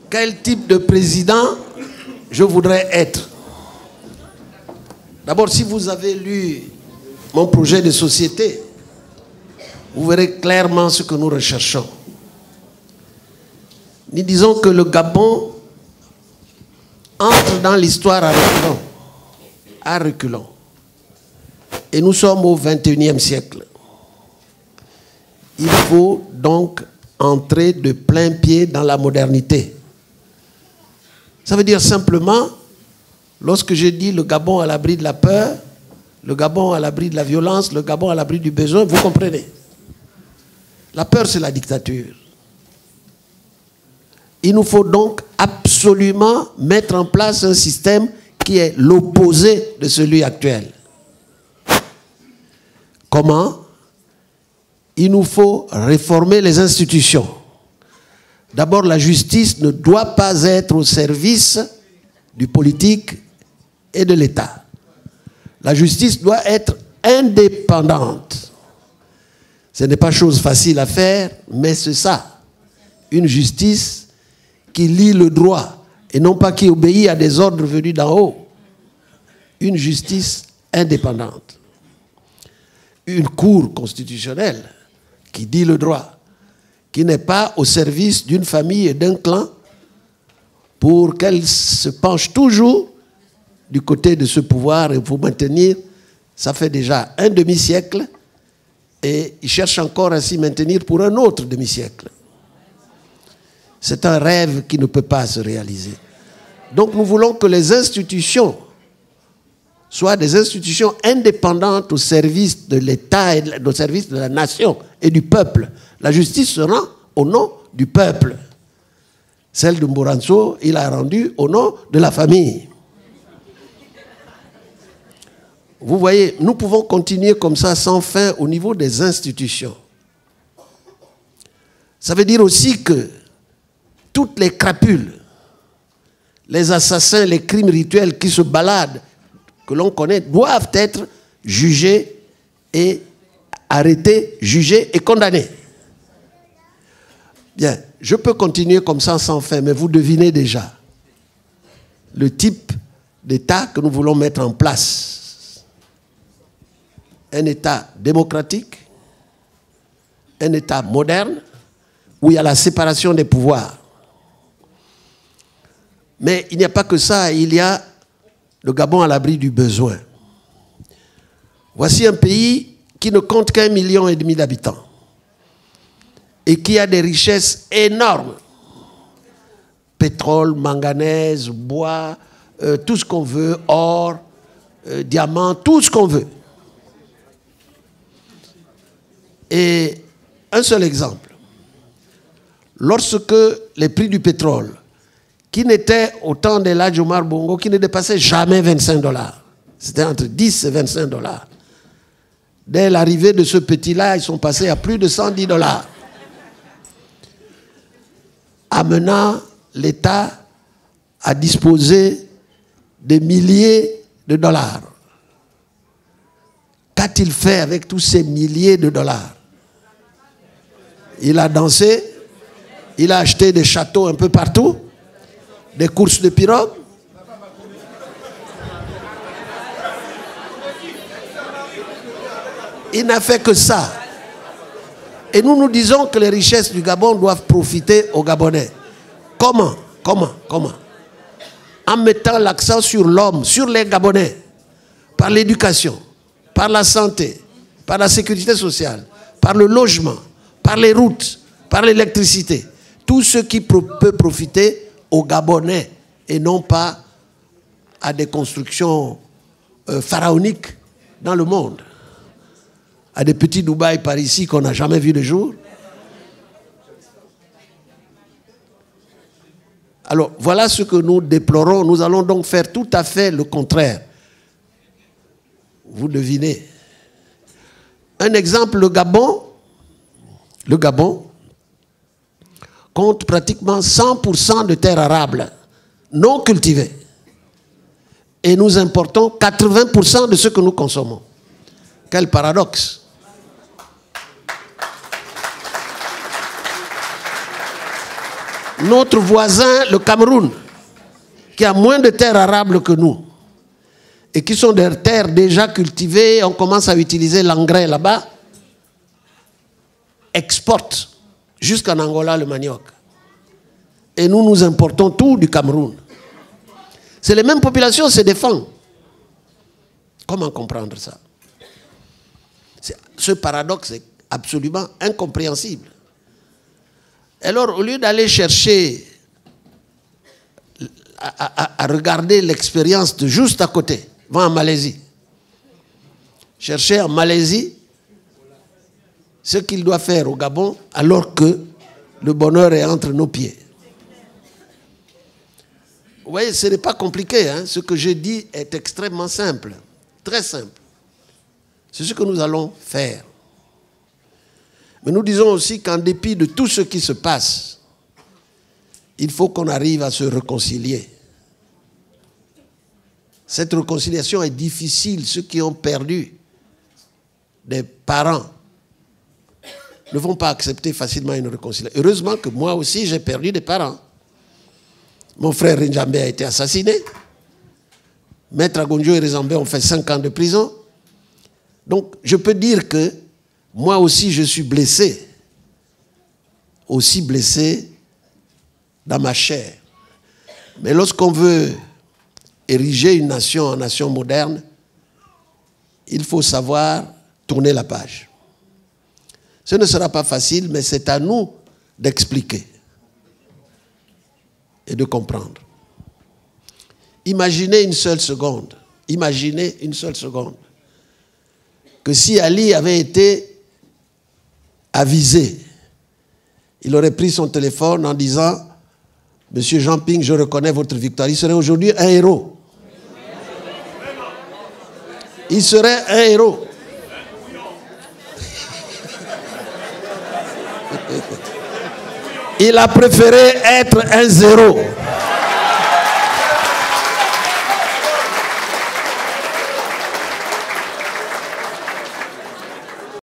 quel type de président je voudrais être. D'abord, si vous avez lu mon projet de société, vous verrez clairement ce que nous recherchons. Nous disons que le Gabon entre dans l'histoire à reculons. Et nous sommes au XXIe siècle. Il faut donc entrer de plein pied dans la modernité. Ça veut dire simplement, lorsque je dis le Gabon à l'abri de la peur, le Gabon à l'abri de la violence, le Gabon à l'abri du besoin, vous comprenez. La peur, c'est la dictature. Il nous faut donc absolument mettre en place un système qui est l'opposé de celui actuel. Comment? Il nous faut réformer les institutions. D'abord, la justice ne doit pas être au service du politique et de l'État. La justice doit être indépendante. Ce n'est pas chose facile à faire, mais c'est ça. Une justice qui lie le droit et non pas qui obéit à des ordres venus d'en haut. Une justice indépendante. Une cour constitutionnelle qui dit le droit, qui n'est pas au service d'une famille et d'un clan pour qu'elle se penche toujours du côté de ce pouvoir et pour maintenir, ça fait déjà un demi-siècle et il cherche encore à s'y maintenir pour un autre demi-siècle. C'est un rêve qui ne peut pas se réaliser. Donc nous voulons que les institutions soient des institutions indépendantes au service de l'État et au service de la nation et du peuple. La justice se rend au nom du peuple. Celle de Mboranso, il a rendu au nom de la famille. Vous voyez, nous pouvons continuer comme ça sans fin au niveau des institutions. Ça veut dire aussi que toutes les crapules, les assassins, les crimes rituels qui se baladent, que l'on connaît, doivent être jugés et arrêtés, jugés et condamnés. Bien, je peux continuer comme ça sans fin, mais vous devinez déjà le type d'État que nous voulons mettre en place. Un État démocratique, un État moderne, où il y a la séparation des pouvoirs. Mais il n'y a pas que ça, il y a le Gabon à l'abri du besoin. Voici un pays qui ne compte qu'1,5 million d'habitants et qui a des richesses énormes. Pétrole, manganèse, bois, tout ce qu'on veut, or, diamants, tout ce qu'on veut. Et un seul exemple. Lorsque les prix du pétrole, qui n'était au temps de l'âge Omar Bongo, qui ne dépassait jamais 25 $. C'était entre 10 et 25 $. Dès l'arrivée de ce petit-là, ils sont passés à plus de 110 $. Amenant l'État à disposer des milliers de dollars. Qu'a-t-il fait avec tous ces milliers de dollars? Il a dansé, il a acheté des châteaux un peu partout, des courses de pirogues. Il n'a fait que ça. Et nous nous disons que les richesses du Gabon doivent profiter aux Gabonais. Comment? En mettant l'accent sur l'homme, sur les Gabonais, par l'éducation, par la santé, par la sécurité sociale, par le logement, par les routes, par l'électricité. Tout ce qui peut profiter aux Gabonais et non pas à des constructions pharaoniques dans le monde. À des petits Dubaï par ici qu'on n'a jamais vu de jour. Alors, voilà ce que nous déplorons. Nous allons donc faire tout à fait le contraire. Vous devinez. Un exemple, le Gabon compte pratiquement 100% de terres arables non cultivées. Et nous importons 80% de ce que nous consommons. Quel paradoxe! notre voisin, le Cameroun, qui a moins de terres arables que nous, et qui sont des terres déjà cultivées, on commence à utiliser l'engrais là-bas, exporte jusqu'en Angola le manioc. Et nous, nous importons tout du Cameroun. C'est les mêmes populations se défendent. Comment comprendre ça? Ce paradoxe est absolument incompréhensible. Alors, au lieu d'aller chercher à regarder l'expérience de juste à côté, va en Malaisie. Chercher en Malaisie ce qu'il doit faire au Gabon alors que le bonheur est entre nos pieds. Vous voyez, ce n'est pas compliqué. Hein? Ce que je dis est extrêmement simple. Très simple. C'est ce que nous allons faire. Mais nous disons aussi qu'en dépit de tout ce qui se passe, il faut qu'on arrive à se réconcilier. Cette réconciliation est difficile. Ceux qui ont perdu des parents ne vont pas accepter facilement une réconciliation. Heureusement que moi aussi, j'ai perdu des parents. Mon frère Rinjambe a été assassiné. Maître Agonjo et Rizambe ont fait 5 ans de prison. Donc, je peux dire que moi aussi, je suis blessé. Aussi blessé dans ma chair. Mais lorsqu'on veut ériger une nation en nation moderne, il faut savoir tourner la page. Ce ne sera pas facile, mais c'est à nous d'expliquer et de comprendre. Imaginez une seule seconde, que si Ali avait été avisé, il aurait pris son téléphone en disant « Monsieur Jean Ping, je reconnais votre victoire ». Il serait aujourd'hui un héros. Il serait un héros. Il a préféré être un zéro.